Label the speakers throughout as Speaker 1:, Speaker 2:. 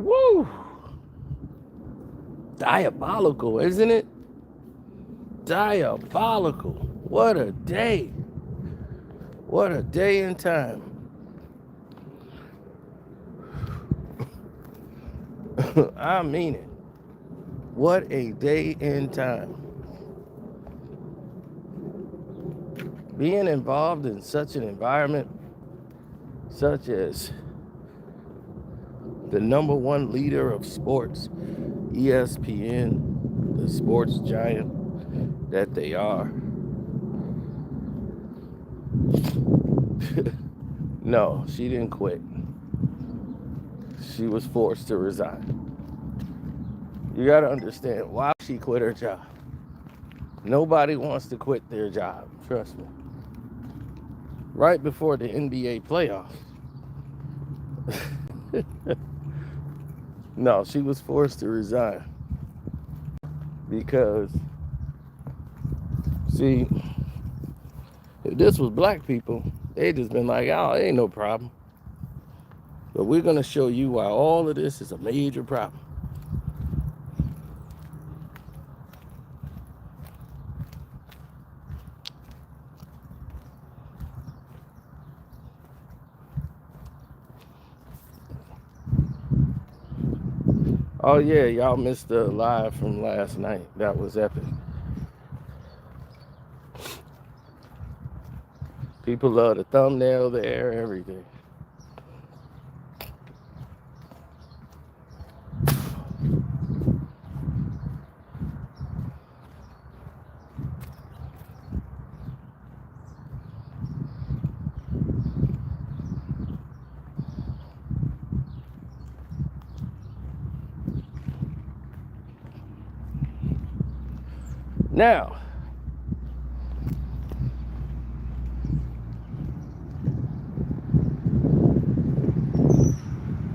Speaker 1: Woo! Diabolical, isn't it? Diabolical. What a day. What a day in time. I mean it. What a day in time. Being involved in such an environment, such as the #1 leader of sports, ESPN, the sports giant that they are. No, she didn't quit. She was forced to resign. You got to understand why she quit her job. Nobody wants to quit their job, trust me. Right before the NBA playoffs. No, she was forced to resign. Because, see, if this was black people, they'd just been like, oh, it ain't no problem. But we're going to show you why all of this is a major problem. Oh yeah, y'all missed the live from last night. That was epic. People love the thumbnail there, everything. Now,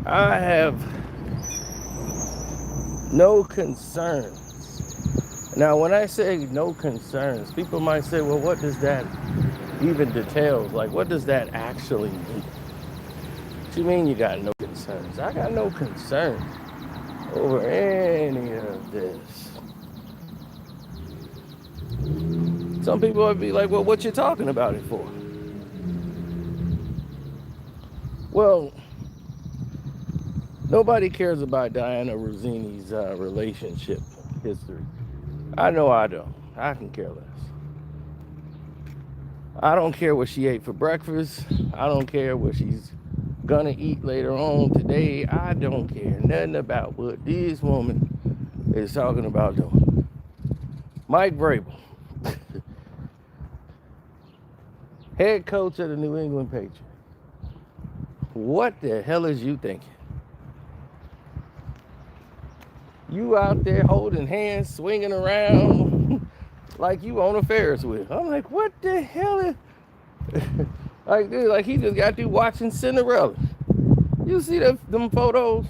Speaker 1: I have no concerns. Now, when I say no concerns, people might say, well, what does that even details? Like, what does that actually mean? What you mean you got no concerns? I got no concerns over any of this. Some people would be like, well, what you talking about it for? Well, nobody cares about Dianna Russini's relationship history. I know I don't. I can care less. I don't care what she ate for breakfast. I don't care what she's gonna eat later on today. I don't care nothing about what this woman is talking about doing. Mike Vrabel, head coach of the New England Patriots. What the hell is you thinking? You out there holding hands, swinging around like you on a Ferris wheel. I'm like, what the hell is... like, dude, like he just got through watching Cinderella. You see them photos?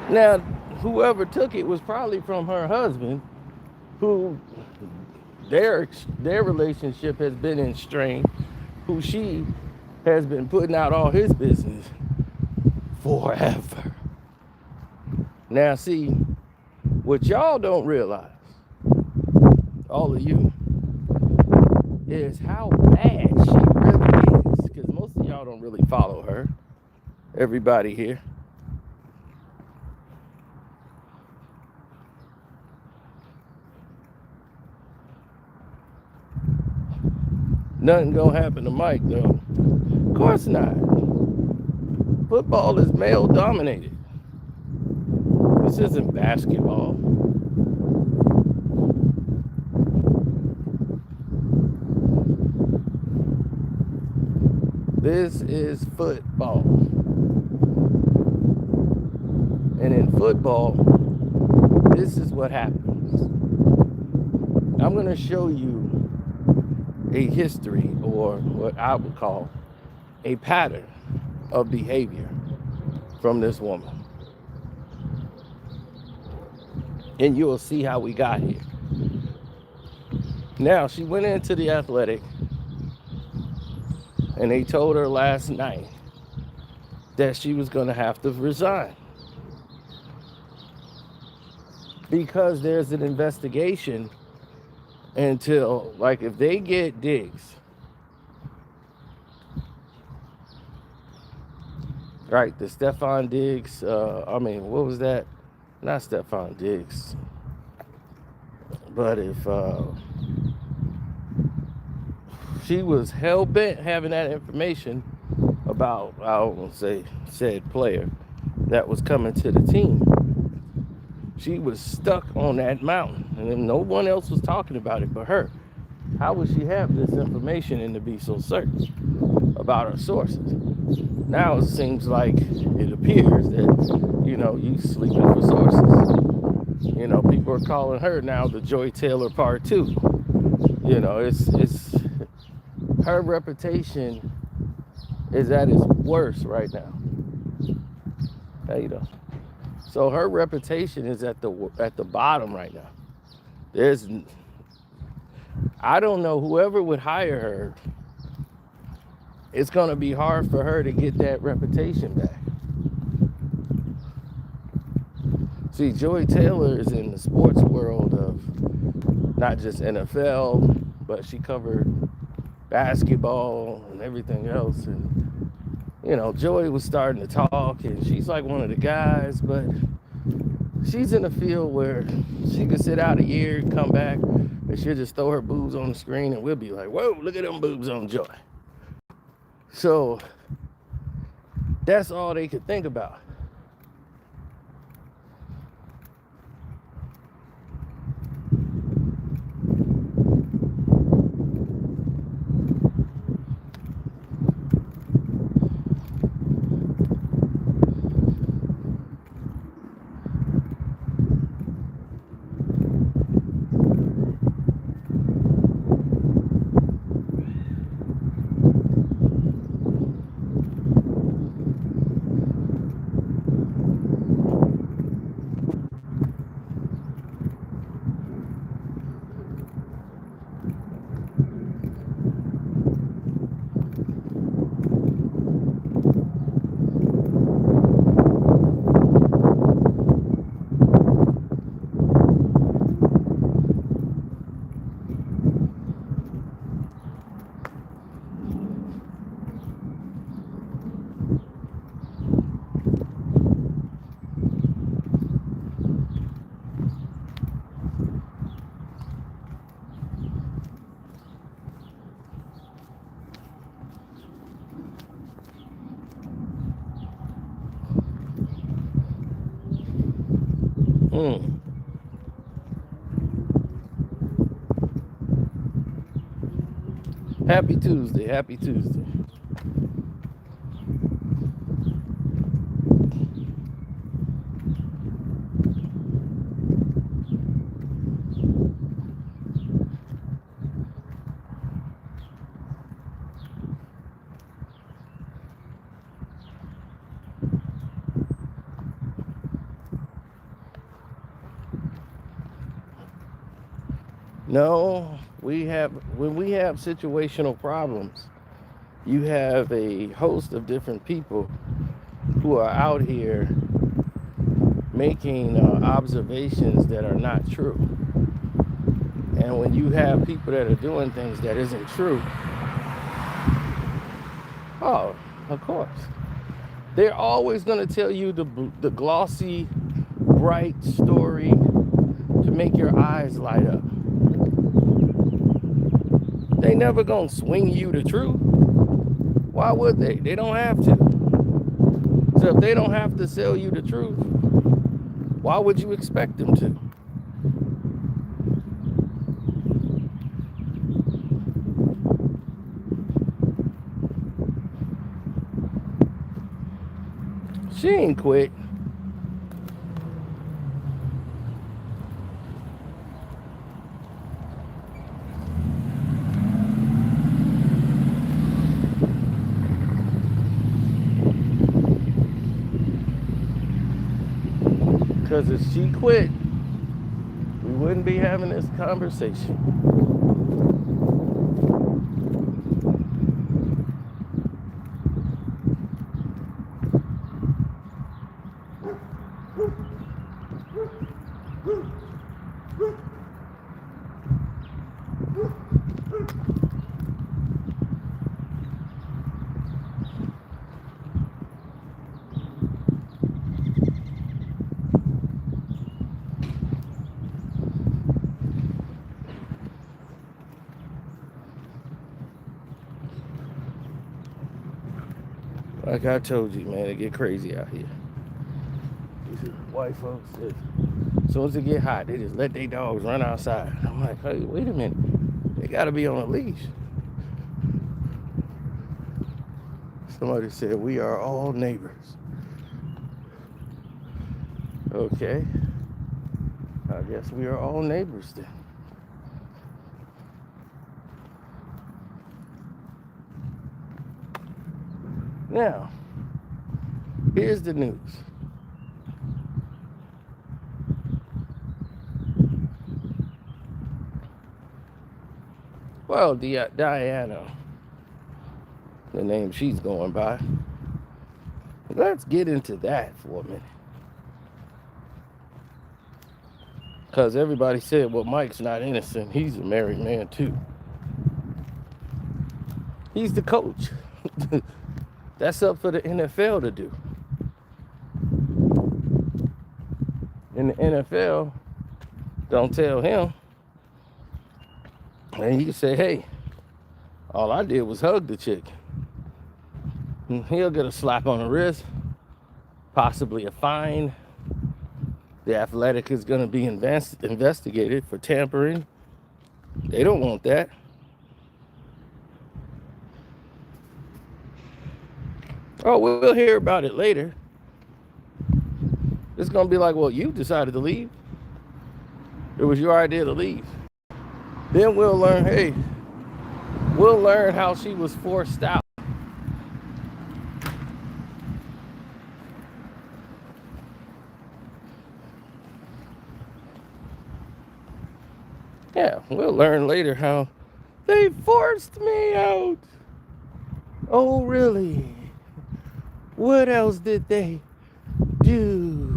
Speaker 1: Now, whoever took it was probably from her husband, who their relationship has been in strain, who she has been putting out all his business forever. Now, see, what y'all don't realize, all of you, is how bad she really is. Because most of y'all don't really follow her. Everybody here. Nothing gonna happen to Mike, though. Of course not. Football is male dominated. This isn't basketball. This is football. And in football, this is what happens. I'm going to show you a history, or what I would call a pattern of behavior from this woman. And you'll see how we got here. Now, she went into the Athletic And they told her last night that she was going to have to resign because there's an investigation until, like, if they get Diggs, right, the Stephon Diggs, what was that? Not Stephon Diggs. But if she was hell-bent having that information about, I won't say said player that was coming to the team, she was stuck on that mountain, and then no one else was talking about it but her. How would she have this information and to be so certain about her sources? Now it seems like it appears that, you sleeping for sources. People are calling her now the Joy Taylor Part 2. It's her reputation is at its worst right now. How you doing? So her reputation is at the bottom right now. I don't know, whoever would hire her, it's going to be hard for her to get that reputation back. See, Joy Taylor is in the sports world of not just NFL, but she covered basketball and everything else. And, Joy was starting to talk, and she's like one of the guys, but she's in a field where she could sit out a year, come back, and she'll just throw her boobs on the screen, and we'll be like, whoa, look at them boobs on Joy. So that's all they could think about. Happy Tuesday, happy Tuesday. No, when we have situational problems, you have a host of different people who are out here making observations that are not true. And when you have people that are doing things that isn't true, oh, of course, they're always going to tell you the glossy, bright story to make your eyes light up. They never gonna swing you the truth. Why would they? They don't have to. So if they don't have to sell you the truth, why would you expect them to? She ain't quit. Because if she quit, we wouldn't be having this conversation. Like I told you, man, it get crazy out here. These white folks, as soon as it get hot, they just let their dogs run outside. I'm like, hey, wait a minute. They got to be on a leash. Somebody said, we are all neighbors. Okay. I guess we are all neighbors then. Now, here's the news. Well, Dianna, the name she's going by. Let's get into that for a minute. Because everybody said, well, Mike's not innocent. He's a married man, too. He's the coach. That's up for the NFL to do. In the NFL, don't tell him. And he can say, hey, all I did was hug the chick. And he'll get a slap on the wrist, possibly a fine. The Athletic is going to be investigated for tampering. They don't want that. Oh, we'll hear about it later. It's going to be like, well, you decided to leave. It was your idea to leave. Then we'll learn, hey, we'll learn how she was forced out. Yeah, we'll learn later how they forced me out. Oh, really? What else did they do?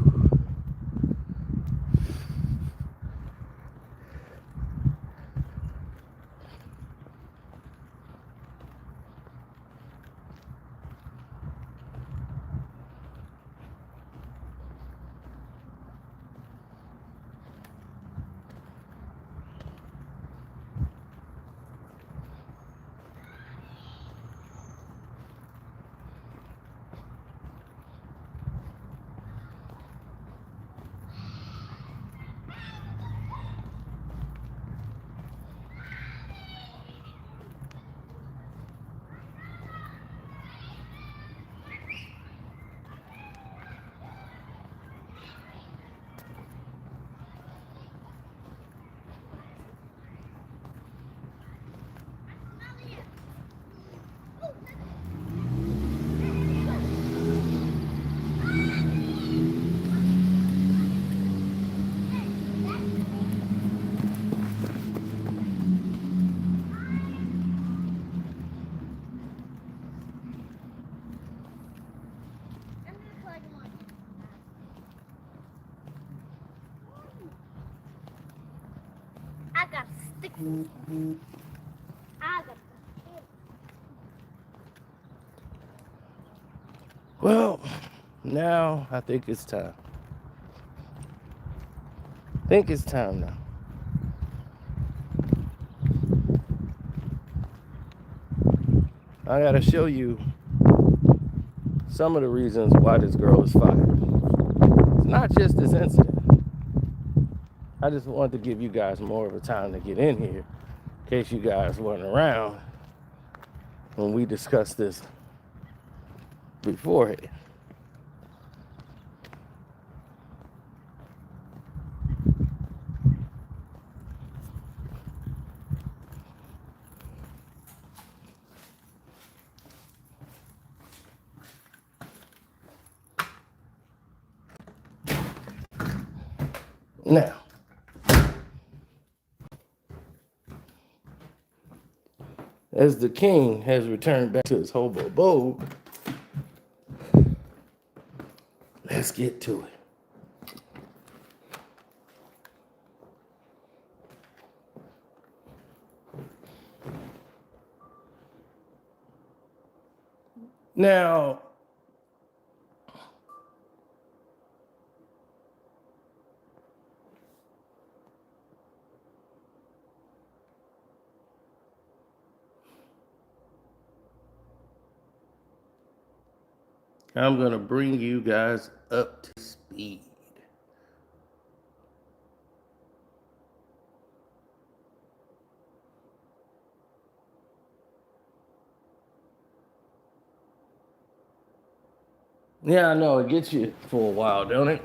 Speaker 2: I got sticks. I got
Speaker 1: Well, now I think it's time. I think it's time now. I gotta show you some of the reasons why this girl is fired. It's not just this incident. I just wanted to give you guys more of a time to get in here in case you guys weren't around when we discussed this beforehand. Now, as the king has returned back to his hobo abode, let's get to it. Now, I'm going to bring you guys up to speed. Yeah, I know. It gets you for a while, don't it?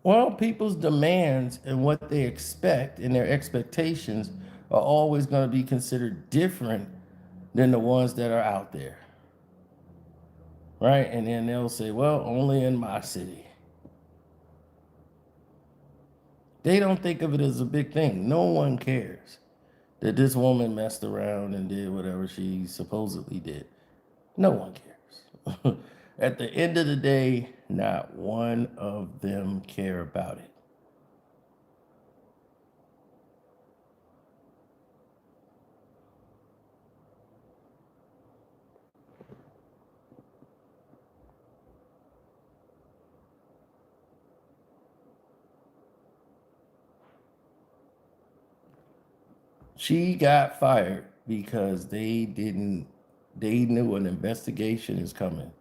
Speaker 1: Well, people's demands and what they expect and their expectations are always going to be considered different than the ones that are out there. Right? And then they'll say, well, only in my city. They don't think of it as a big thing. No one cares that this woman messed around and did whatever she supposedly did. No one cares. At the end of the day, not one of them care about it. She got fired because they knew an investigation is coming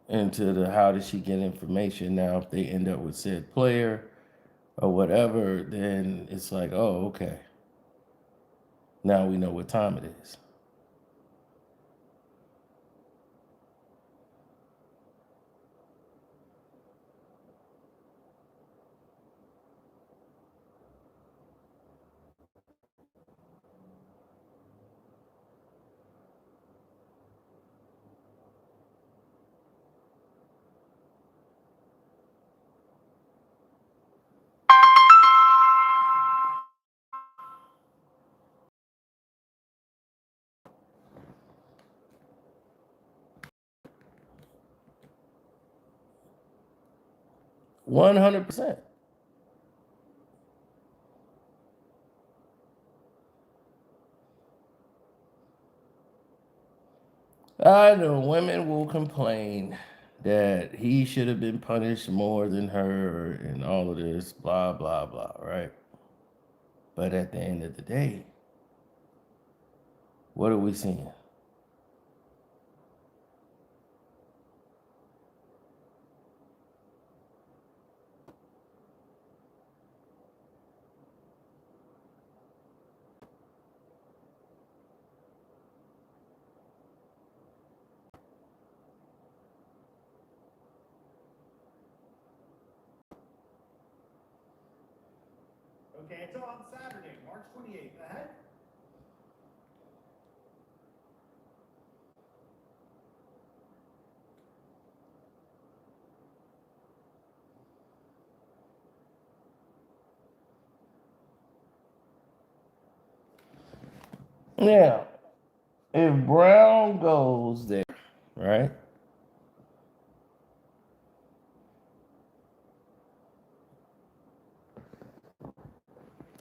Speaker 1: into the how did she get information. Now, if they end up with said player or whatever, then it's like, oh, okay. Now we know what time it is. $100. I know women will complain that he should have been punished more than her and all of this, blah, blah, blah, right? But at the end of the day, what are we seeing?
Speaker 3: Okay, it's on Saturday, March 28th. Ahead.
Speaker 1: Now, if Brown goes there, right?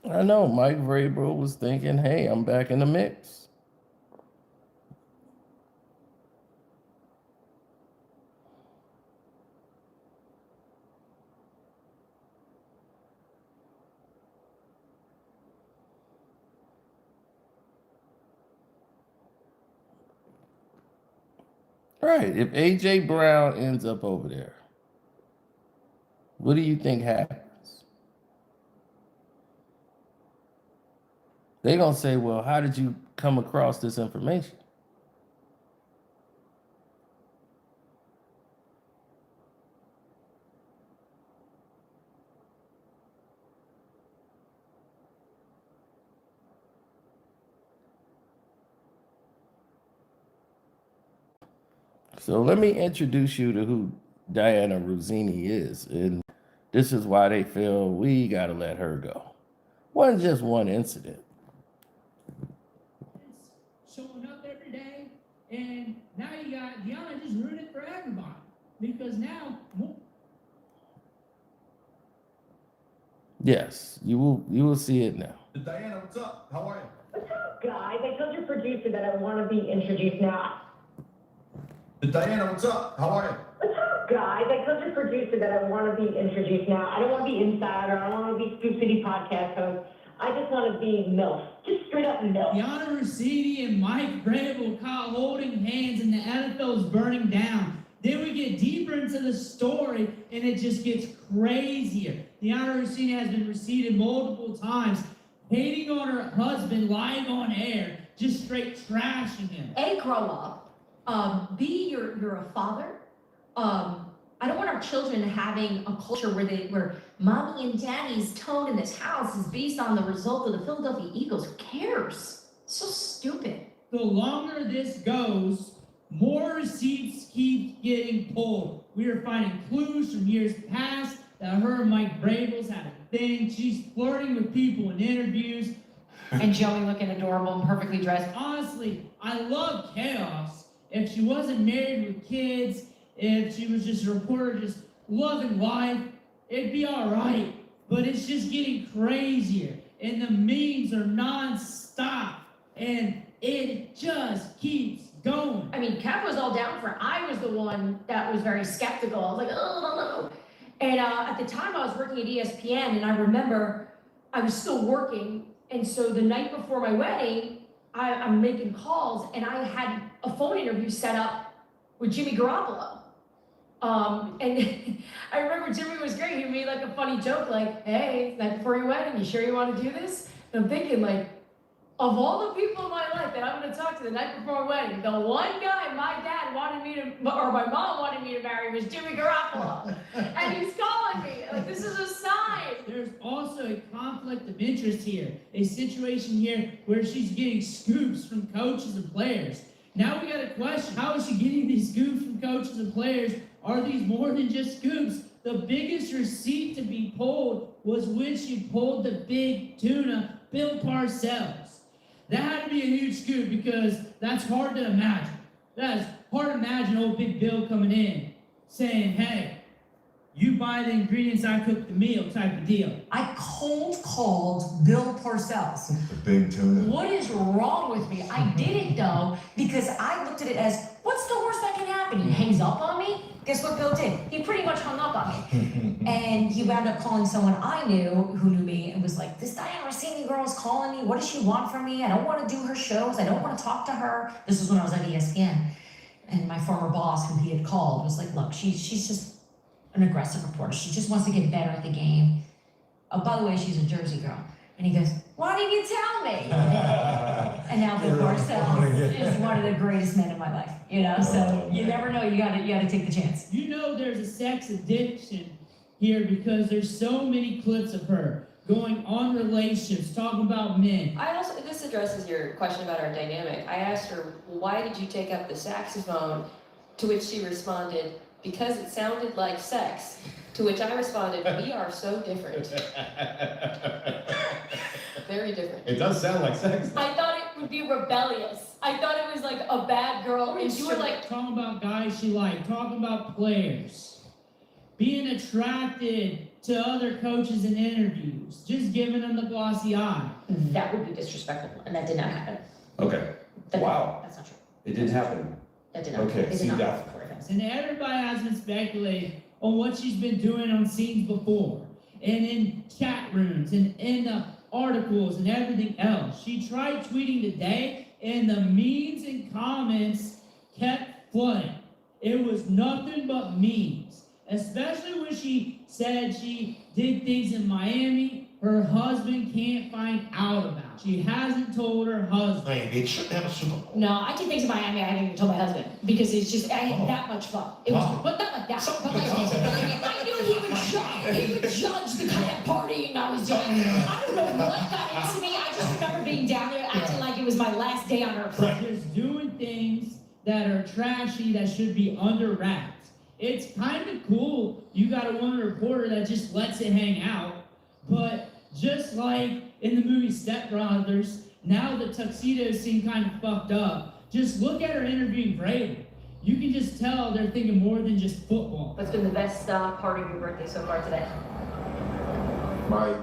Speaker 1: I know Mike Vrabel was thinking, hey, I'm back in the mix. Right. If AJ Brown ends up over there, what do you think happens? They're going to say, well, how did you come across this information? So let me introduce you to who Dianna Russini is. And this is why they feel we got to let her go. Wasn't just one incident.
Speaker 4: Showing up every day, and now you got Dianna just ruined it for everybody because now.
Speaker 1: Yes, you will see it now.
Speaker 3: Diana, what's up? How are you?
Speaker 5: What's up, guys? I told your producer that I want to be introduced now.
Speaker 3: Dianna, what's up? How are you?
Speaker 5: What's up, guys? I told your producer that I want to be introduced now. I don't want to be insider. I don't want to be Scoop City podcast host. I just want to be MILF. Just straight up MILF.
Speaker 4: Dianna Russini and Mike Vrabel caught holding hands and the NFL is burning down. Then we get deeper into the story and it just gets crazier. Dianna Russini has been receded multiple times, hating on her husband, lying on air, just straight trashing him.
Speaker 6: A, grow up. B, you're a father. I don't want our children having a culture where mommy and daddy's tone in this house is based on the result of the Philadelphia Eagles. Who cares? So stupid.
Speaker 4: The longer this goes, more receipts keep getting pulled. We are finding clues from years past that her and Mike Vrabel's had a thing. She's flirting with people in interviews.
Speaker 6: And Joey looking adorable and perfectly dressed.
Speaker 4: Honestly, I love chaos. If she wasn't married with kids, if she was just a reporter just loving life, it'd be all right. But it's just getting crazier. And the memes are non-stop. And it just keeps going.
Speaker 6: I mean, Kev was all down for it. I was the one that was very skeptical. I was like, oh. And at the time, I was working at ESPN, and I remember I was still working. And so the night before my wedding, I'm making calls, and I had a phone interview set up with Jimmy Garoppolo. And I remember Jimmy was great. He made like a funny joke, like, hey, night before your wedding, you sure you want to do this? And I'm thinking, like, of all the people in my life that I'm going to talk to the night before my wedding, the one guy my dad wanted me to, or my mom wanted me to marry was Jimmy Garoppolo. And he's calling me. Like, this is a sign.
Speaker 4: There's also a conflict of interest here, a situation here where she's getting scoops from coaches and players. Now we got a question, how is she getting these scoops from coaches and players? Are these more than just scoops? The biggest receipt to be pulled was when she pulled the big tuna, Bill Parcells. That had to be a huge scoop because that's hard to imagine. That is hard to imagine old Big Bill coming in saying, hey, you buy the ingredients, I cook the meal type of deal.
Speaker 7: I cold called Bill Parcells.
Speaker 3: The big tuna.
Speaker 7: What is wrong with me? I did it though because I looked at it as, what's the worst that can happen? He hangs up on me? Guess what Bill did? He pretty much hung up on me. And he wound up calling someone I knew who knew me and was like, this Dianna Russini girl is calling me. What does she want from me? I don't want to do her shows. I don't want to talk to her. This was when I was at ESPN. And my former boss, who he had called, was like, look, she's just an aggressive reporter. She just wants to get better at the game. Oh, by the way, she's a Jersey girl. And he goes, why didn't you tell me? And now Bill Parcells is one of the greatest men in my life. You know, so you never know. You gotta take the chance.
Speaker 4: You know there's a sex addiction here because there's so many clips of her going on relationships, talking about men.
Speaker 8: This addresses your question about our dynamic. I asked her, well, why did you take up the saxophone? To which she responded, because it sounded like sex. To which I responded, we are so different. Very different.
Speaker 3: It does sound like sex.
Speaker 6: I thought it would be rebellious. I thought it was like a bad girl. And you were like,
Speaker 4: talking about guys she liked, talking about players, being attracted to other coaches in interviews, just giving them the glossy eye.
Speaker 6: that would be disrespectful. And that did not happen.
Speaker 3: Okay. Wow.
Speaker 6: That's not true.
Speaker 3: It didn't happen.
Speaker 6: That did not
Speaker 3: Okay,
Speaker 6: It did
Speaker 3: see
Speaker 6: not
Speaker 3: that.
Speaker 6: happen.
Speaker 4: And everybody has been speculating on what she's been doing on scenes before, and in chat rooms, and in the articles, and everything else. She tried tweeting today, and the memes and comments kept flooding. It was nothing but memes, especially when she said she did things in Miami her husband can't find out about. She hasn't told her husband.
Speaker 3: It shouldn't have a Super Bowl.
Speaker 6: No, I did things in Miami I haven't even told my husband because it's just, I had that much fun. It was, but not like that. But like, I knew he would judge the kind of partying I was doing. I don't know what got into me. I just remember being down there acting like it was my last day on earth.
Speaker 4: Just doing things that are trashy that should be under wraps. It's kind of cool. You got a woman reporter that just lets it hang out. But just like in the movie Step Brothers, now the tuxedos seem kind of fucked up. Just look at her interviewing Vrabel. You can just tell they're thinking more than just football.
Speaker 6: What's been the best part of your birthday so far today?
Speaker 3: My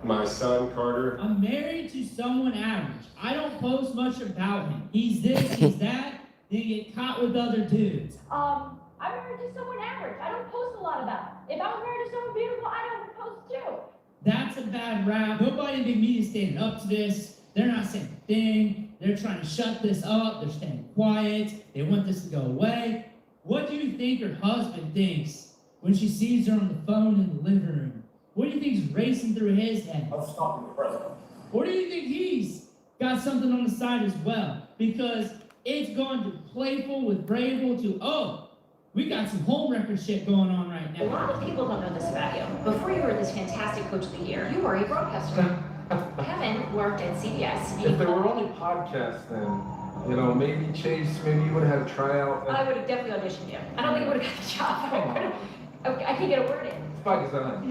Speaker 9: My son, Carter.
Speaker 4: I'm married to someone average. I don't post much about him. He's this, he's that, then get caught with other dudes.
Speaker 6: I'm married to someone average. I don't post a lot about it. If I was married to someone beautiful, I don't post too.
Speaker 4: That's a bad rap. Nobody in big media is standing up to this. They're not saying a thing. They're trying to shut this up. They're staying quiet. They want this to go away. What do you think her husband thinks when she sees her on the phone in the living room? What do you think is racing through his head?
Speaker 3: Let's stop the president.
Speaker 4: Or do you think he's got something on the side as well? Because it's gone to playful with Vrabel to, oh, we got some home record shit going on right
Speaker 10: A lot
Speaker 4: now.
Speaker 10: of people don't know this about you. Before you were this fantastic coach of the year, you were a broadcaster. Kevin worked at CBS.
Speaker 9: If there were only podcasts then, you know, maybe Chase, maybe you would have had a tryout.
Speaker 10: I would have definitely auditioned you. I don't think I would have got the job. I could get a word in.
Speaker 9: It's Pakistan.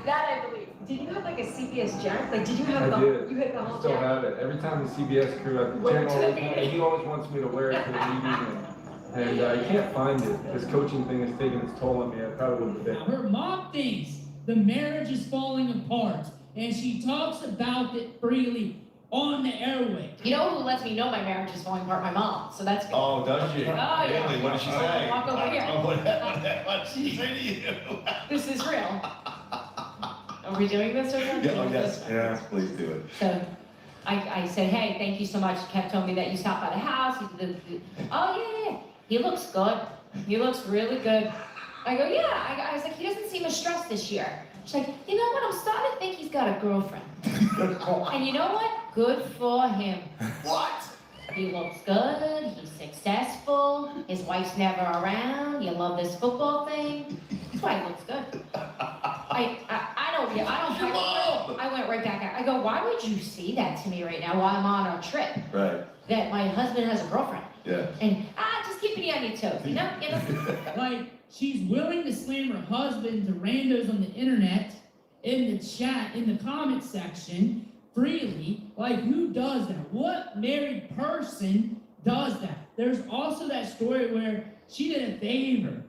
Speaker 10: That I believe. Did you have like a CBS jump? Like, did you have
Speaker 9: I did.
Speaker 10: You had the whole
Speaker 9: Still
Speaker 10: jack?
Speaker 9: have it. Every time the CBS crew at the
Speaker 10: Wear
Speaker 9: gym,
Speaker 10: it to the meeting.
Speaker 9: he always wants me to wear it to the meeting. And I can't find it. This coaching thing has taken its toll on me. I probably would have
Speaker 4: Now,
Speaker 9: been.
Speaker 4: her mom thinks the marriage is falling apart, and she talks about it freely on the airway.
Speaker 10: You know who lets me know my marriage is falling apart? My mom. So that's good.
Speaker 11: Oh, does she?
Speaker 10: Oh, yeah.
Speaker 11: Really? What did she say?
Speaker 10: Walk over here.
Speaker 11: Oh, what did she say to you?
Speaker 10: This is real. Are we doing this or something?
Speaker 11: Yeah, oh, yes, yes, please do it.
Speaker 10: So I said, hey, thank you so much. Kept telling me that you stopped by the house. Oh, yeah. He looks good. He looks really good. I go, yeah. I was like, he doesn't seem as stressed this year. She's like, you know what? I'm starting to think he's got a girlfriend. And you know what? Good for him.
Speaker 11: What?
Speaker 10: He looks good. He's successful. His wife's never around. You love this football thing. That's why he looks good. I don't get.
Speaker 11: Your mom.
Speaker 10: I went right back. I go, why would you say that to me right now while I'm on a trip?
Speaker 11: Right.
Speaker 10: That my husband has a girlfriend.
Speaker 11: Yeah.
Speaker 10: And just keeping you on your toes. You know.
Speaker 4: Like, she's willing to slam her husband to randos on the internet, in the chat, in the comment section, freely. Like, who does that? What married person does that? There's also that story where she did a favor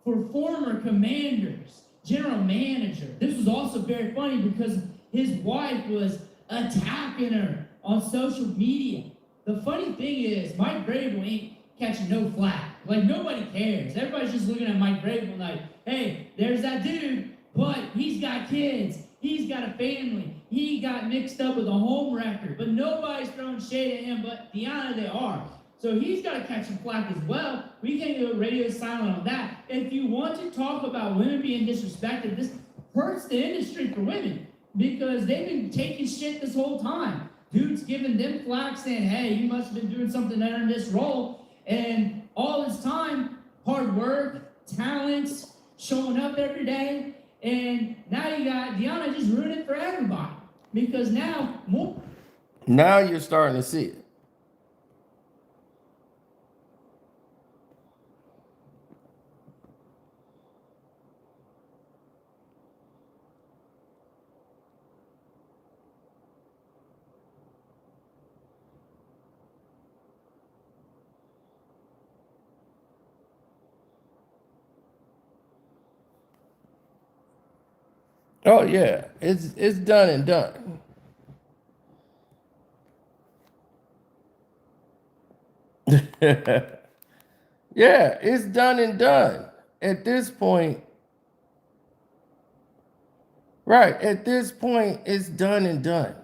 Speaker 4: for former commanders, general manager. This was also very funny because his wife was attacking her on social media. The funny thing is, Mike Vrabel ain't catching no flack. Like, nobody cares. Everybody's just looking at Mike Vrabel like, hey, there's that dude, but he's got kids. He's got a family. He got mixed up with a home record. But nobody's throwing shade at him, but Dianna, they are. So he's got to catch some flack as well. We can't go radio silent on that. If you want to talk about women being disrespected, this hurts the industry for women because they've been taking shit this whole time. Dudes giving them flack saying, hey, you must have been doing something to earn this role. And all this time, hard work, talents, showing up every day. And now you got Dianna just ruining it for everybody. Because now you're starting to see it. Oh yeah, it's done and done. Yeah, it's done and done. At this point, right, at this point, it's done and done.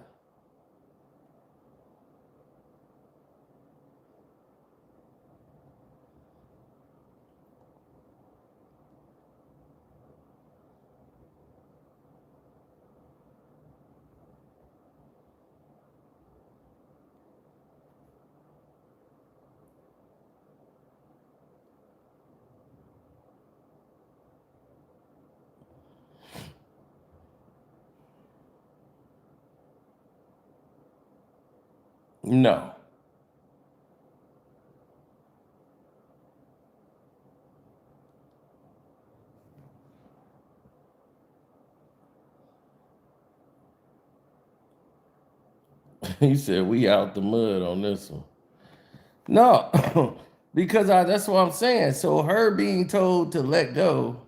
Speaker 4: No. He said we out the mud on this one. No, because that's what I'm saying. So her being told to let go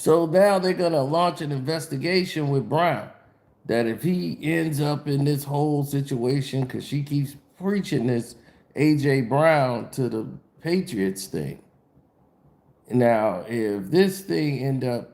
Speaker 1: So now they're going to launch an investigation with Brown. That if he ends up in this whole situation, because she keeps preaching this A.J. Brown to the Patriots thing. Now, if this thing end up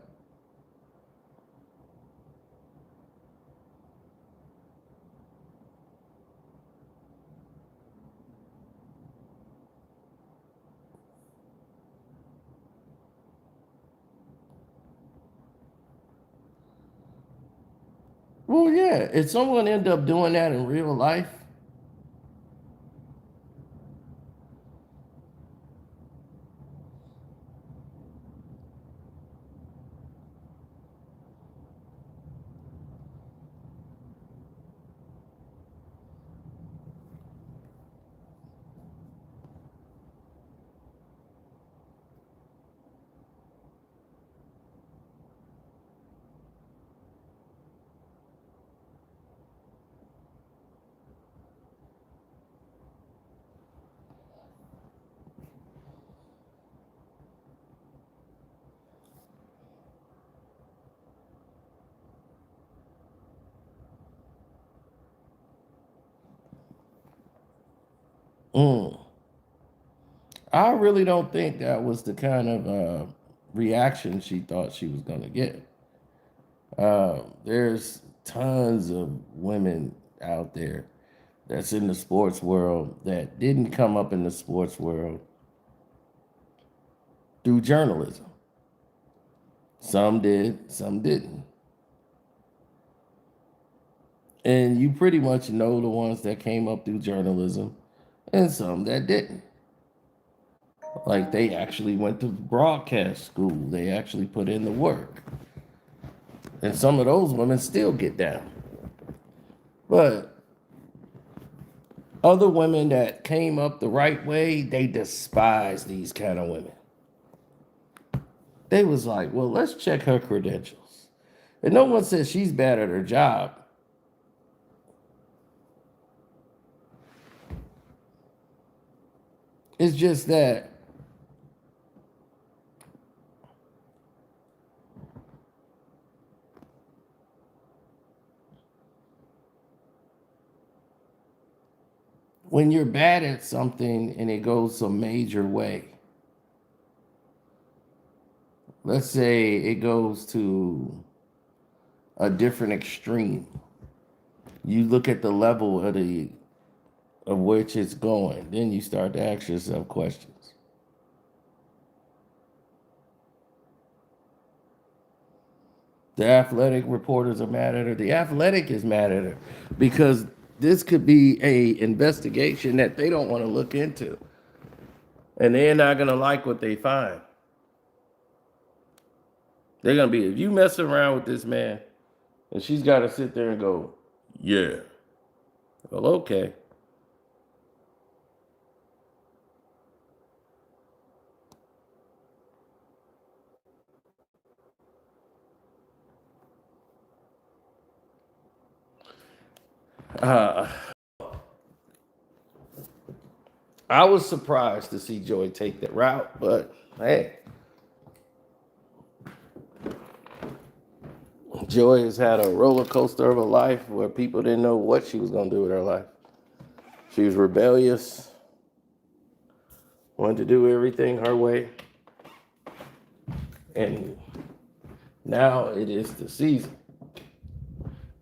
Speaker 1: well, yeah, if someone end up doing that in real life, I really don't think that was the kind of reaction she thought she was going to get. There's tons of women out there that's in the sports world that didn't come up in the sports world through journalism. Some did, some didn't. And you pretty much know the ones that came up through journalism and some that didn't. Like they actually went to broadcast school. They actually put in the work. And some of those women still get down. But other women that came up the right way, they despise these kind of women. They was like, well, let's check her credentials. And no one says she's bad at her job. It's just that when you're bad at something and it goes some major way, let's say it goes to a different extreme, you look at the level of which it's going, then you start to ask yourself questions. The athletic reporters are mad at her. The athletic is mad at her because this could be a investigation that they don't want to look into. And they're not going to like what they find. They're going to be, if you mess around with this man, and she's got to sit there and go, yeah. Well, okay. I was surprised to see Joy take that route, but hey. Joy has had a roller coaster of a life where people didn't know what she was going to do with her life. She was rebellious, wanted to do everything her way. And now it is the season.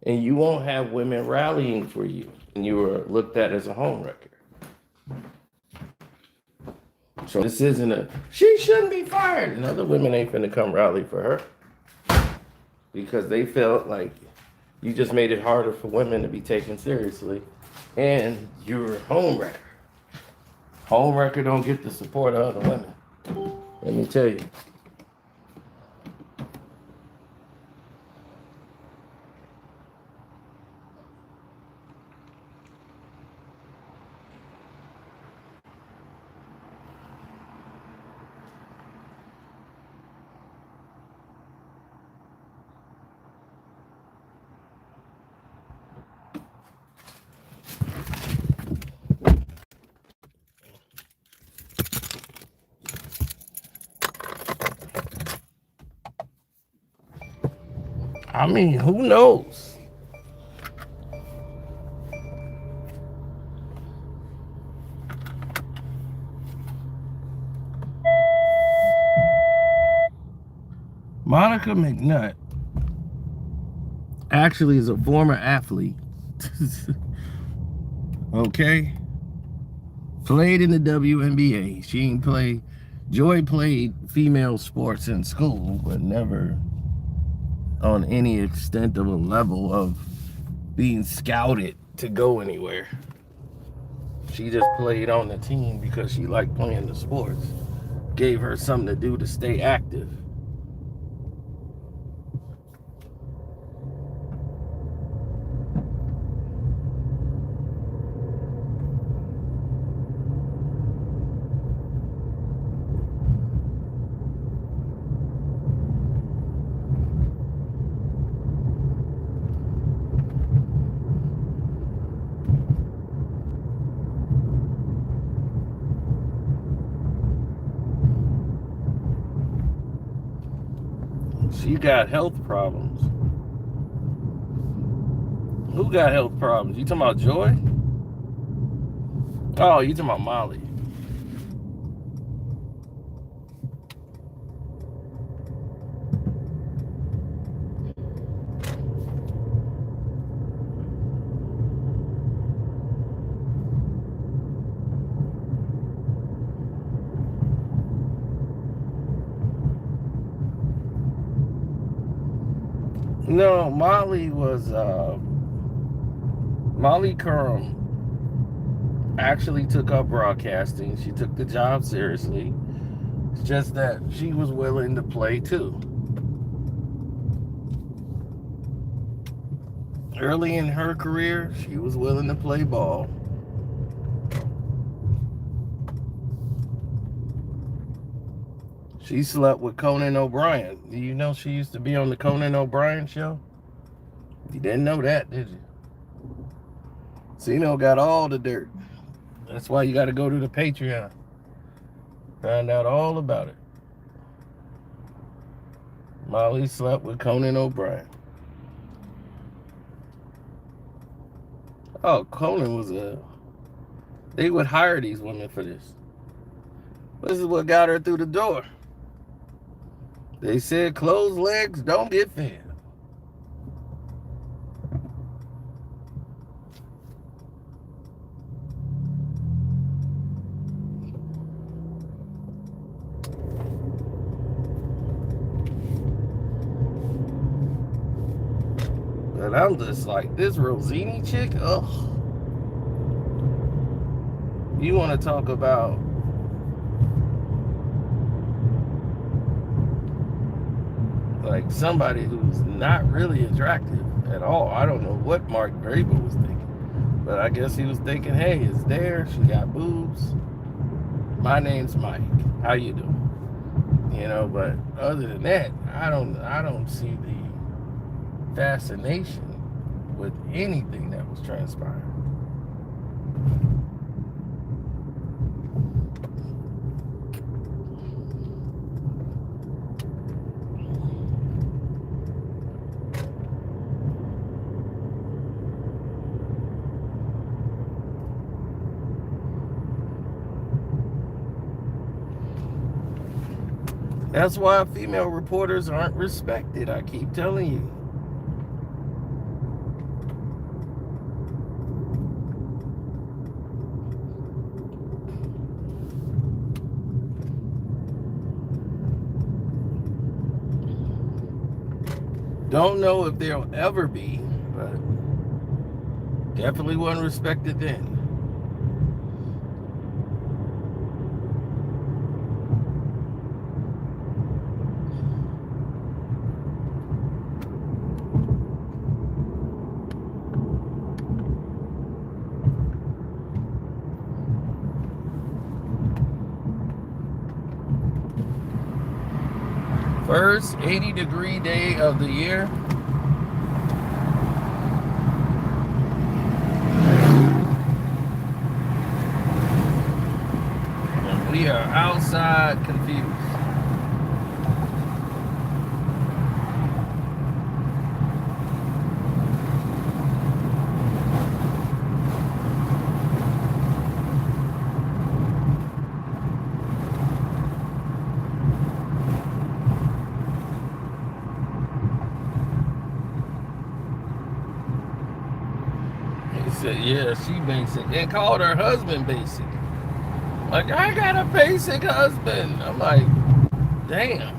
Speaker 1: And you won't have women rallying for you. And you were looked at as a homewrecker. So this isn't she shouldn't be fired. And other women ain't finna come rally for her. Because they felt like you just made it harder for women to be taken seriously. And you're a homewrecker. Homewrecker don't get the support of other women. Let me tell you. I mean, who knows? Monica McNutt actually is a former athlete. Okay? Played in the WNBA. She ain't play. Joy played female sports in school, but never on any extent of a level of being scouted to go anywhere. She just played on the team because she liked playing the sports. Gave her something to do to stay active. She got health problems. Who got health problems? You talking about Joy? Oh, you talking about Molly. No, Molly was Molly Curran actually took up broadcasting. She took the job seriously. It's just that she was willing to play too. Early in her career, she was willing to play ball. She slept with Conan O'Brien. Do you know she used to be on the Conan O'Brien show? You didn't know that, did you? Cino got all the dirt. That's why you got to go to the Patreon. Find out all about it. Molly slept with Conan O'Brien. Oh, Conan was they would hire these women for this. This is what got her through the door. They said closed legs don't get fed. But I'm just like, this Russini chick, ugh. You want to talk about like somebody who's not really attractive at all. I don't know what Mark Vrabel was thinking, but I guess he was thinking, hey, it's there. She got boobs. My name's Mike. How you doing? You know, but other than that, I don't see the fascination with anything that was transpiring. That's why female reporters aren't respected. I keep telling you. Don't know if there'll ever be, but definitely wasn't respected then. First 80-degree day of the year. And we are outside confused. said, yeah, she basic. And called her husband basic. Like, I got a basic husband. I'm like, damn.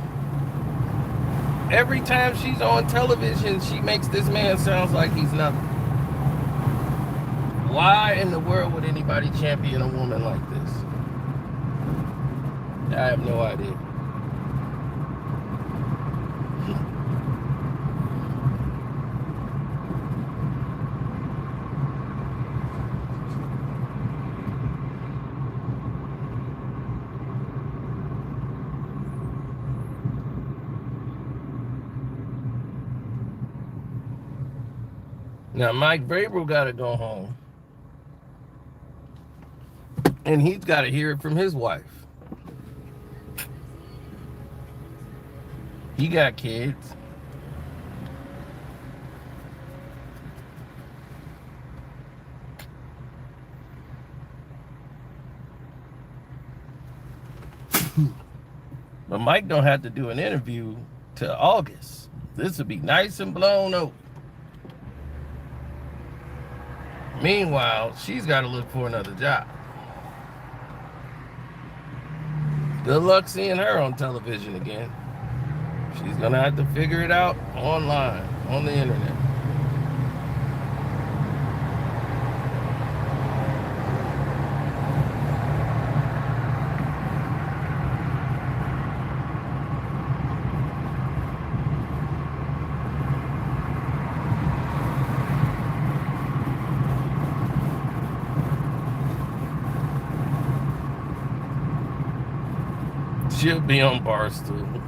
Speaker 1: Every time she's on television, she makes this man sound like he's nothing. Why in the world would anybody champion a woman like this? I have no idea. Now, Mike Vrabel got to go home. And he's got to hear it from his wife. He got kids. But Mike don't have to do an interview till August. This will be nice and blown over. Meanwhile, she's got to look for another job. Good luck seeing her on television again. She's going to have to figure it out online, on the internet. She'll be on Barstool.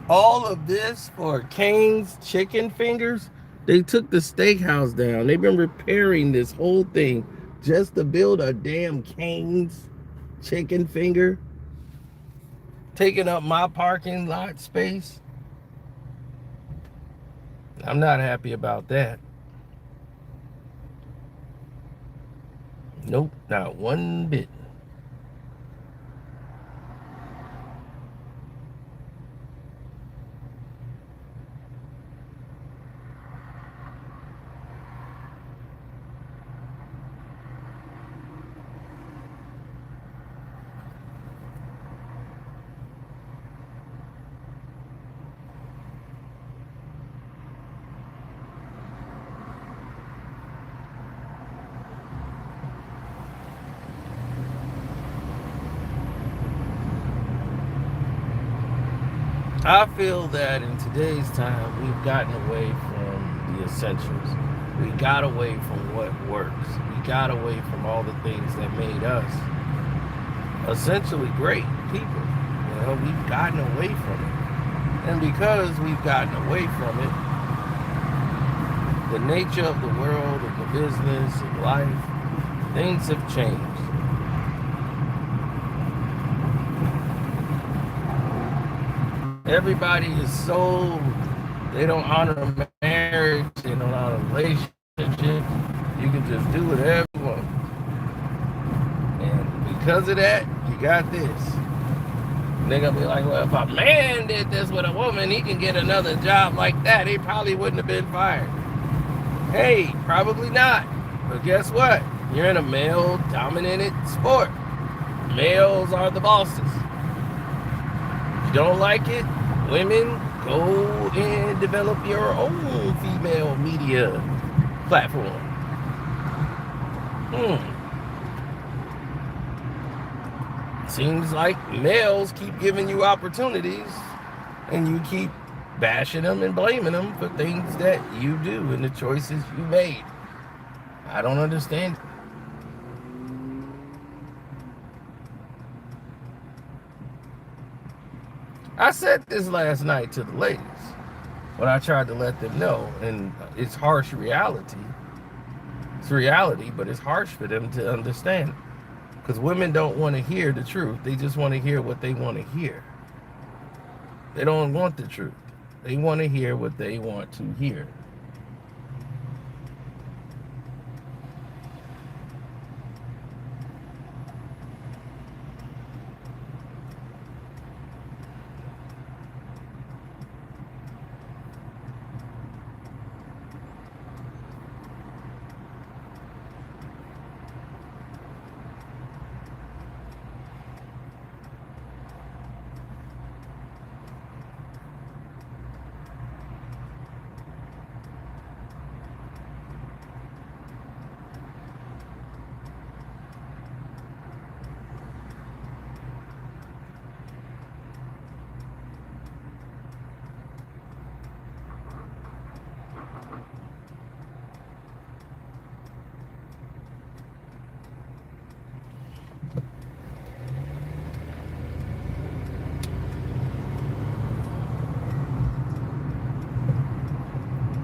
Speaker 1: All of this for Cane's chicken fingers. They took the steakhouse down. They've been repairing this whole thing just to build a damn Cane's chicken finger, taking up my parking lot space. I'm not happy about that. Nope, not one bit. I feel that in today's time, we've gotten away from the essentials. We got away from what works. We got away from all the things that made us essentially great people. You know, we've gotten away from it. And because we've gotten away from it, the nature of the world and the business and life, things have changed. Everybody is so, they don't honor marriage, they don't honor relationships. You can just do whatever you want. And because of that, you got this. And they're gonna be like, well, if a man did this with a woman, he can get another job like that. He probably wouldn't have been fired. Hey, probably not. But guess what? You're in a male-dominated sport. Males are the bosses. If you don't like it, women, go and develop your own female media platform. Seems like males keep giving you opportunities and you keep bashing them and blaming them for things that you do and the choices you made. I don't understand it. I said this last night to the ladies when I tried to let them know, and it's harsh reality. It's reality, but it's harsh for them to understand. Because women don't want to hear the truth. They just want to hear what they want to hear. They don't want the truth. They want to hear what they want to hear.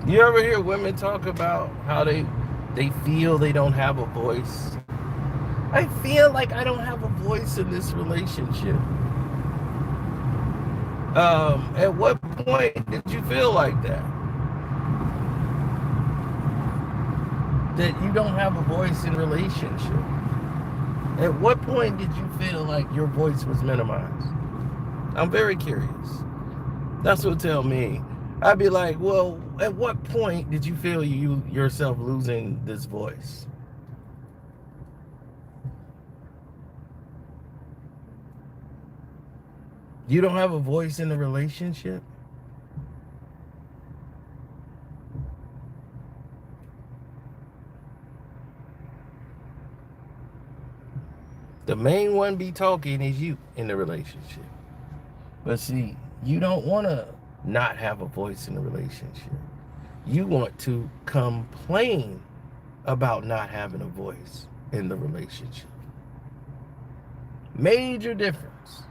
Speaker 1: You ever hear women talk about how they feel they don't have a voice? I feel like I don't have a voice in this relationship. At what point did you feel like that? That you don't have a voice in a relationship? At what point did you feel like your voice was minimized? I'm very curious. That's what tell me. I'd be like, well, at what point did you feel you yourself losing this voice? You don't have a voice in the relationship? The main one be talking is you in the relationship. But see, you don't want to not have a voice in the relationship. You want to complain about not having a voice in the relationship. Major difference.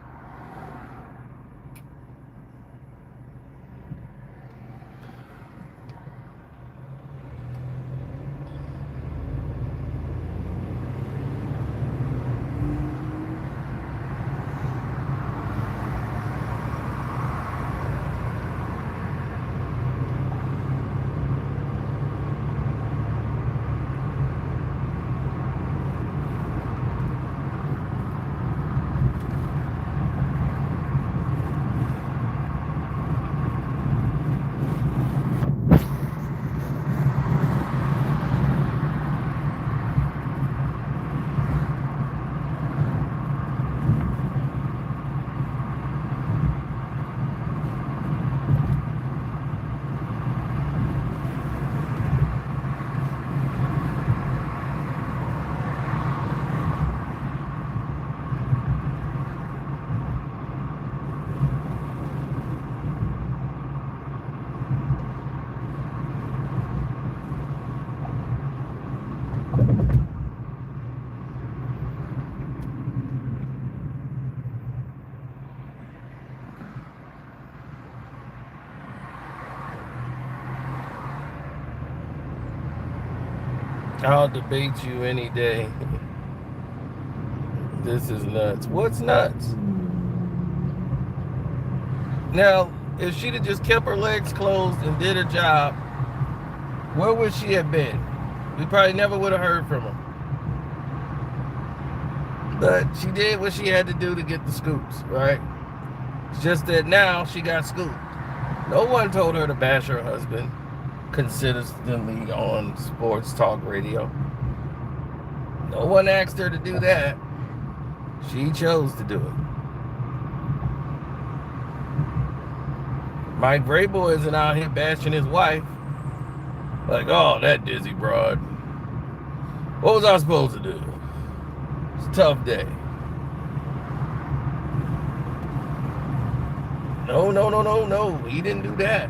Speaker 1: I'll debate you any day. This is nuts. What's nuts? Now, if she'd have just kept her legs closed and did her job, where would she have been? We probably never would have heard from her. But she did what she had to do to get the scoops, right? It's just that now she got scooped. No one told her to bash her husband consistently on sports talk radio. No one asked her to do that. She chose to do it. Mike Vrabel isn't out here bashing his wife. Like, oh, that dizzy broad. What was I supposed to do? It's a tough day. No. He didn't do that.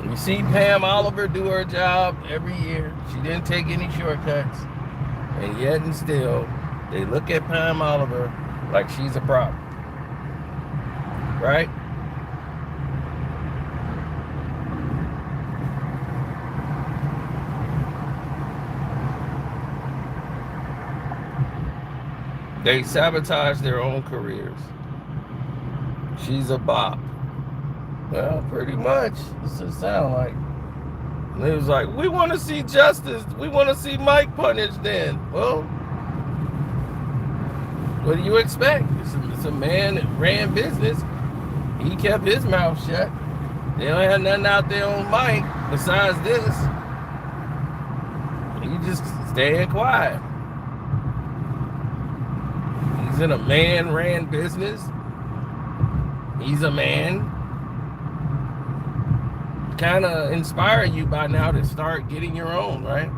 Speaker 1: You see Pam Oliver do her job every year. She didn't take any shortcuts. And yet and still, they look at Pam Oliver like she's a problem, right? They sabotage their own careers. She's a bop. Well, pretty much. This it sound like. And it was like, we want to see justice. We want to see Mike punished then. Well, what do you expect? It's a man that ran business. He kept his mouth shut. They don't have nothing out there on Mike besides this. He just staying quiet. He's in a man ran business. He's a man. Kind of inspire you by now to start getting your own, right?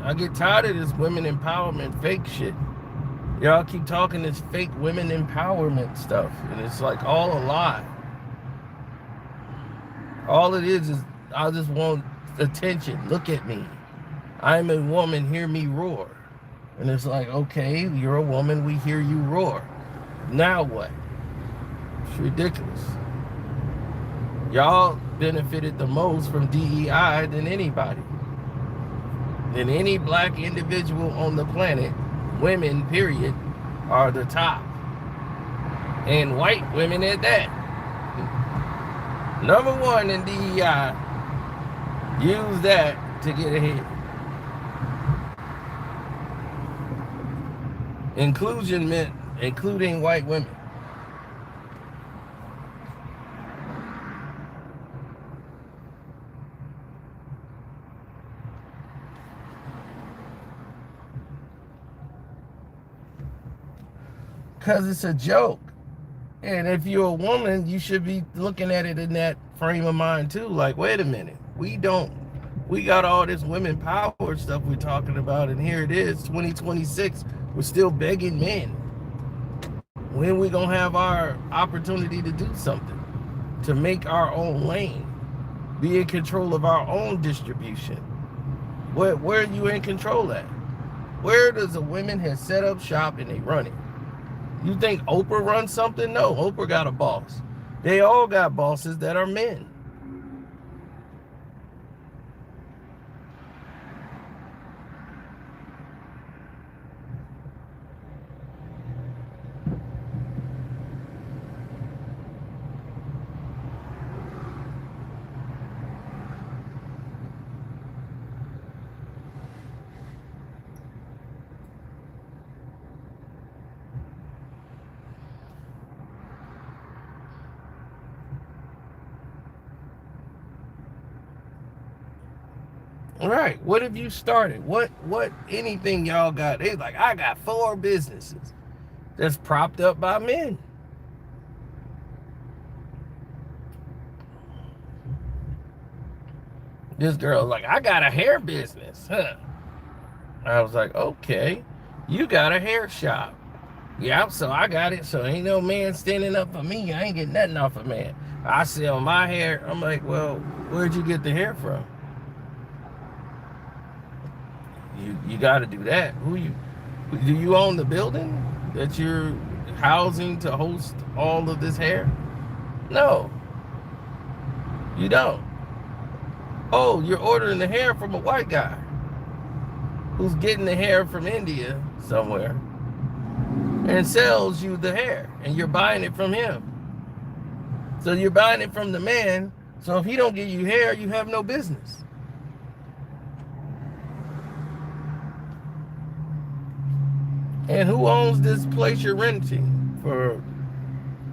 Speaker 1: I get tired of this women empowerment fake shit. Y'all keep talking this fake women empowerment stuff, and it's like all a lie. All it is I just want attention. Look at me. I'm a woman, hear me roar. And it's like, okay, you're a woman, we hear you roar. Now what? It's ridiculous. Y'all benefited the most from DEI than anybody. Than any black individual on the planet. Women, period, are the top. And white women at that. Number one in DEI. Use that to get ahead. Inclusion meant including white women. Because it's a joke. And if you're a woman, you should be looking at it in that frame of mind too. Like, wait a minute. We got all this women power stuff we're talking about, and here it is, 2026. We're still begging men. When are we going to have our opportunity to do something? To make our own lane. Be in control of our own distribution. Where are you in control at? Where does a woman has set up shop and they run it? You think Oprah runs something? No, Oprah got a boss. They all got bosses that are men. All right, what have you started? What anything y'all got? They like, I got 4 businesses that's propped up by men. This girl's like, I got a hair business, huh? I was like, okay, you got a hair shop. Yeah, so I got it, so ain't no man standing up for me. I ain't getting nothing off a man. I sell my hair. I'm like, well, where'd you get the hair from? You got to do that. Do you own the building that you're housing to host all of this hair? No, you don't. Oh, you're ordering the hair from a white guy who's getting the hair from India somewhere and sells you the hair, and you're buying it from him. So you're buying it from the man. So if he don't give you hair, you have no business. And who owns this place you're renting for?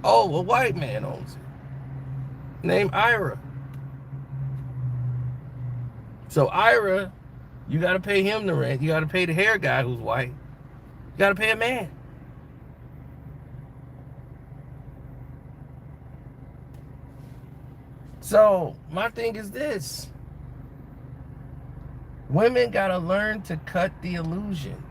Speaker 1: Oh, a white man owns it. Named Ira. So Ira, you got to pay him the rent. You got to pay the hair guy who's white. You got to pay a man. So my thing is this. Women got to learn to cut the illusion.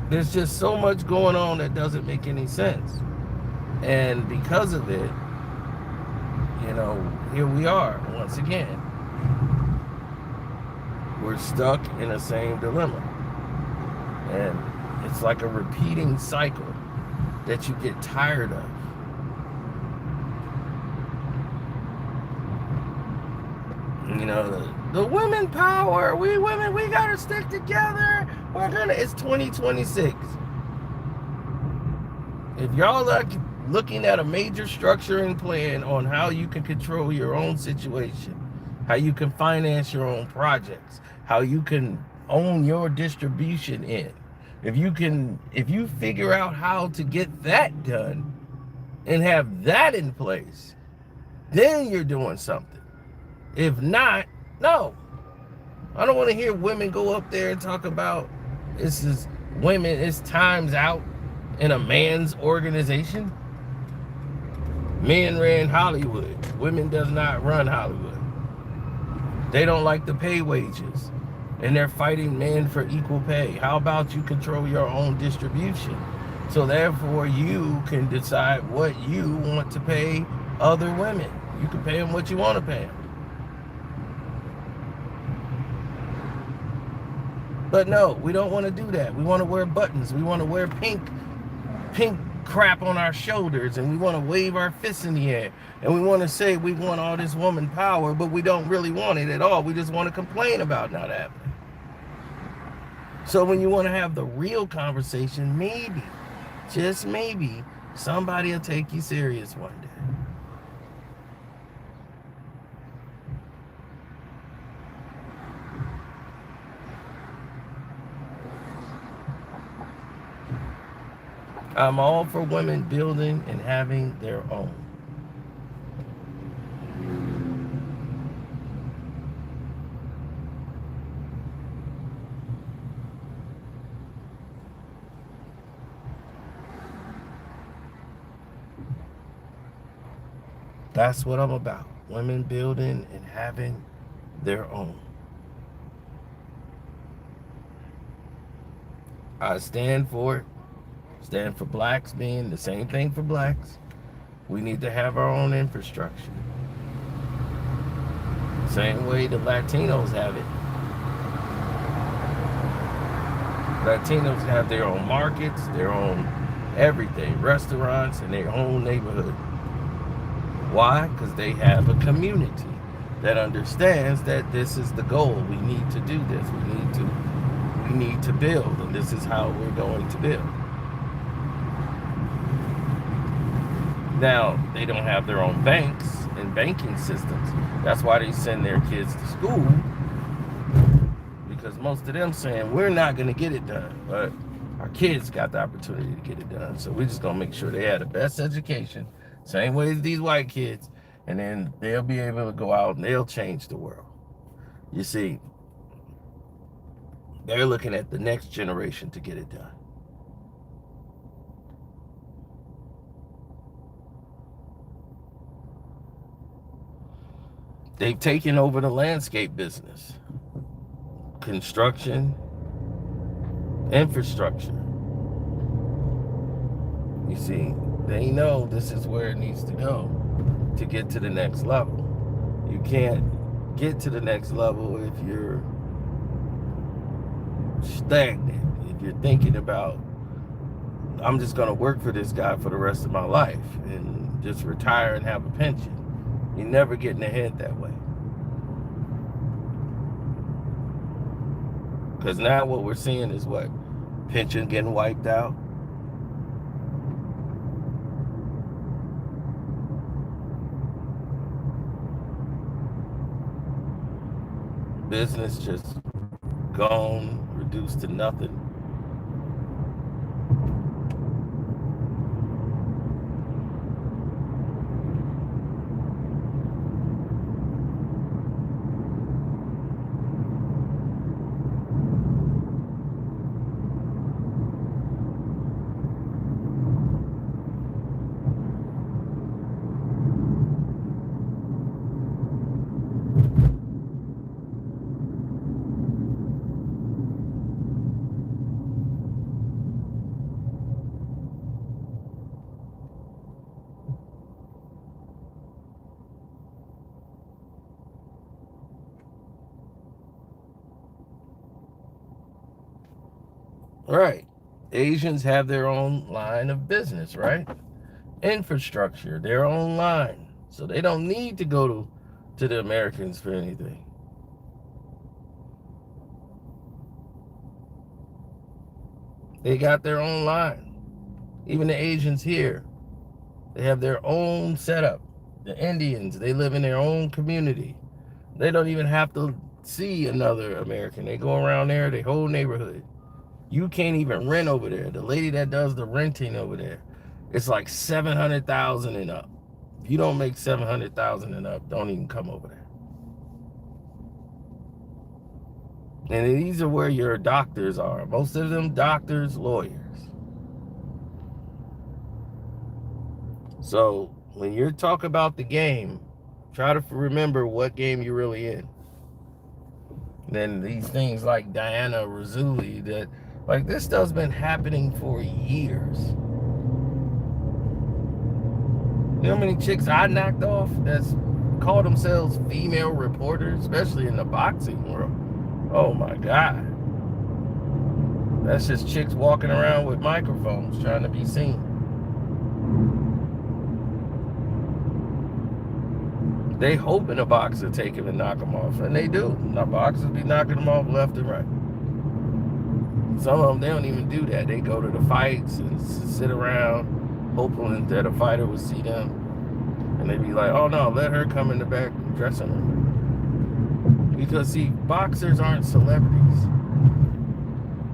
Speaker 1: There's just so much going on that doesn't make any sense. And because of it, you know, here we are once again. We're stuck in the same dilemma. And it's like a repeating cycle that you get tired of. You know, the women power, we women, we gotta stick together. It's 2026. If y'all are looking at a major structuring plan on how you can control your own situation, how you can finance your own projects, how you can own your distribution in, if you figure out how to get that done and have that in place, then you're doing something. If not, no. I don't want to hear women go up there and talk about this is women, it's times out in a man's organization. Men ran Hollywood. Women does not run Hollywood. They don't like to pay wages. And they're fighting men for equal pay. How about you control your own distribution? So therefore you can decide what you want to pay other women. You can pay them what you want to pay them. But no, we don't want to do that. We want to wear buttons. We want to wear pink crap on our shoulders, and we want to wave our fists in the air, and we want to say we want all this woman power, but we don't really want it at all. We just want to complain about not having it. So when you want to have the real conversation, maybe, just maybe, somebody will take you serious one day. I'm all for women building and having their own. That's what I'm about. Women building and having their own. I stand for it. Stand for blacks being the same thing for blacks. We need to have our own infrastructure. Same way the Latinos have it. Latinos have their own markets, their own everything, restaurants in their own neighborhood. Why? Because they have a community that understands that this is the goal. We need to do this. We need to build, and this is how we're going to build. Now, they don't have their own banks and banking systems. That's why they send their kids to school, because most of them saying, we're not going to get it done, but our kids got the opportunity to get it done. So we're just going to make sure they have the best education, same way as these white kids, and then they'll be able to go out and they'll change the world. You see, they're looking at the next generation to get it done. They've taken over the landscape business, construction, infrastructure. You see, they know this is where it needs to go to get to the next level. You can't get to the next level if you're stagnant, if you're thinking about, I'm just going to work for this guy for the rest of my life and just retire and have a pension. You're never getting ahead that way. Because now what we're seeing is what? Pension getting wiped out. Business just gone, reduced to nothing. Right. Asians have their own line of business, right? Infrastructure, their own line. So they don't need to go to the Americans for anything. They got their own line. Even the Asians here, they have their own setup. The Indians, they live in their own community. They don't even have to see another American. They go around there, their whole neighborhood. You can't even rent over there. The lady that does the renting over there, it's like 700,000 and up. If you don't make 700,000 and up, don't even come over there. And these are where your doctors are. Most of them doctors, lawyers. So when you're talking about the game, try to remember what game you're really in. Then these things like Dianna, Russini, that like this stuff's been happening for years. You know how many chicks I knocked off that's call themselves female reporters, especially in the boxing world? Oh my God. That's just chicks walking around with microphones trying to be seen. They hoping a boxer take him and knock him off, and they do. Now boxers be knocking them off left and right. Some of them, they don't even do that. They go to the fights and sit around hoping that a fighter will see them, and they be like, oh no, let her come in the back dressing room. Because see, boxers aren't celebrities.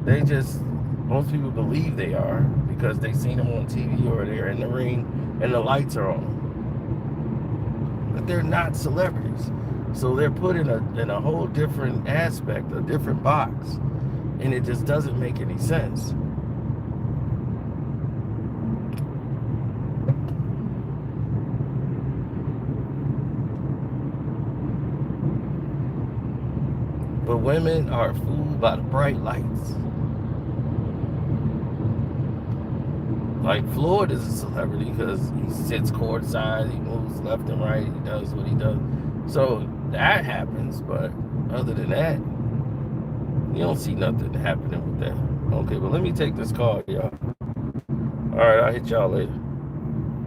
Speaker 1: They just, most people believe they are because they seen them on TV or they're in the ring and the lights are on. But they're not celebrities. So they're put in a whole different aspect, a different box. And it just doesn't make any sense. But women are fooled by the bright lights. Like Floyd is a celebrity because he sits courtside, he moves left and right, he does what he does. So that happens, but other than that, you don't see nothing happening with that. Okay, but let me take this call, y'all. All right, I'll hit y'all later.